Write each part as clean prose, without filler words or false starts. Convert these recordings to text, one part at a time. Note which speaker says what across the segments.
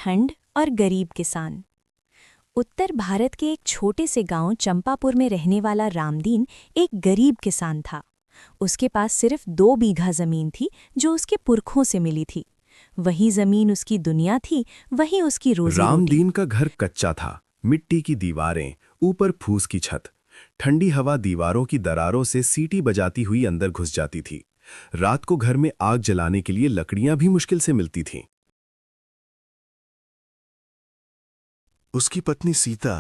Speaker 1: ठंड और गरीब किसान। उत्तर भारत के एक छोटे से गांव चंपापुर में रहने वाला रामदीन एक गरीब किसान था। उसके पास सिर्फ 2 बीघा जमीन थी जो उसके पुरखों से मिली थी। वही जमीन उसकी दुनिया थी, वही उसकी रोजी रोटी।
Speaker 2: रामदीन का घर कच्चा था, मिट्टी की दीवारें, ऊपर फूस की छत। ठंडी हवा दीवारों की दरारों से सीटी बजाती हुई अंदर घुस जाती थी। रात को घर में आग जलाने के लिए लकड़ियां भी मुश्किल से मिलती थीं।
Speaker 3: उसकी पत्नी सीता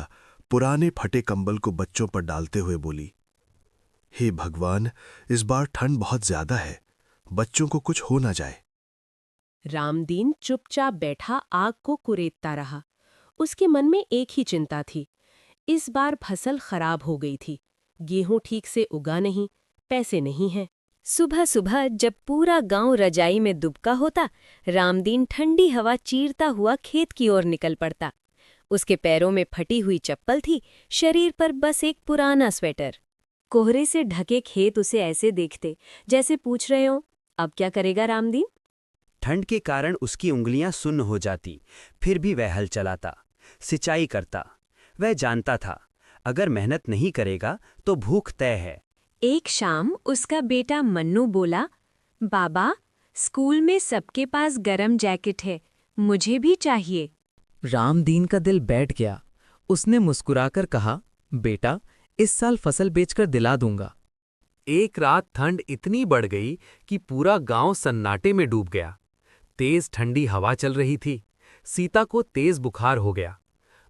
Speaker 3: पुराने फटे कंबल को बच्चों पर डालते हुए बोली, हे भगवान, इस बार ठंड बहुत ज्यादा है, बच्चों को कुछ हो ना जाए।
Speaker 4: रामदीन चुपचाप बैठा आग को कुरेदता रहा। उसके मन में एक ही चिंता थी, इस बार फसल खराब हो गई थी, गेहूं ठीक से उगा नहीं, पैसे नहीं हैं।
Speaker 1: सुबह सुबह जब पूरा गांव रजाई में दुबका होता, रामदीन ठंडी हवा चीरता हुआ खेत की ओर निकल पड़ता। उसके पैरों में फटी हुई चप्पल थी, शरीर पर बस एक पुराना स्वेटर। कोहरे से ढके खेत उसे ऐसे देखते जैसे पूछ रहे हो, अब क्या करेगा रामदीन।
Speaker 5: ठंड के कारण उसकी उंगलियां सुन्न हो जाती, फिर भी वह हल चलाता, सिंचाई करता। वह जानता था, अगर मेहनत नहीं करेगा तो भूख तय है।
Speaker 1: एक शाम उसका बेटा मन्नू बोला, बाबा, स्कूल में सबके पास गरम जैकेट है, मुझे भी चाहिए।
Speaker 6: रामदीन का दिल बैठ गया। उसने मुस्कुराकर कहा, बेटा, इस साल फसल बेचकर दिला दूंगा।
Speaker 7: एक रात ठंड इतनी बढ़ गई कि पूरा गांव सन्नाटे में डूब गया। तेज ठंडी हवा चल रही थी। सीता को तेज बुखार हो गया।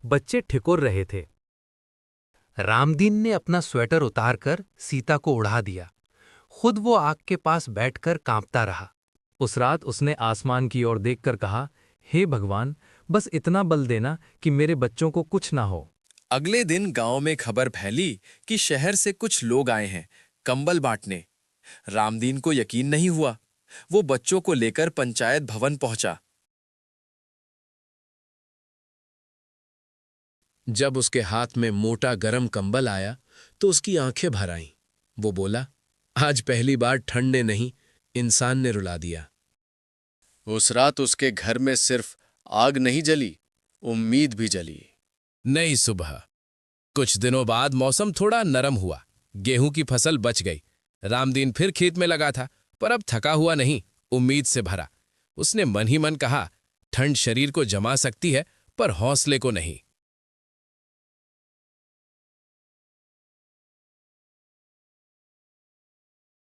Speaker 7: बच्चे ठिठुर रहे थे। रामदीन ने अपना स्वेटर उतारकर सीता को उड़ा दिया। खुद वो आग के पास बैठकर कांपता रहा।
Speaker 6: उस रात उसने आसमान की ओर देखकर कहा, हे भगवान, बस इतना बल देना कि मेरे बच्चों को कुछ ना हो।
Speaker 8: अगले दिन गांव में खबर फैली कि शहर से कुछ लोग आए हैं कंबल बांटने। रामदीन को यकीन नहीं हुआ। वो बच्चों को लेकर पंचायत भवन पहुंचा। जब उसके हाथ में मोटा गरम कंबल आया तो उसकी आंखें भर आईं। वो बोला, आज पहली बार ठंड ने नहीं, इंसान ने रुला दिया। उस रात उसके घर में सिर्फ आग नहीं जली, उम्मीद भी जली। नई सुबह। कुछ दिनों बाद मौसम थोड़ा नरम हुआ। गेहूं की फसल बच गई। रामदीन फिर खेत में लगा था, पर अब थका हुआ नहीं, उम्मीद से भरा। उसने मन ही मन कहा, ठंड शरीर को जमा सकती है, पर हौसले को नहीं।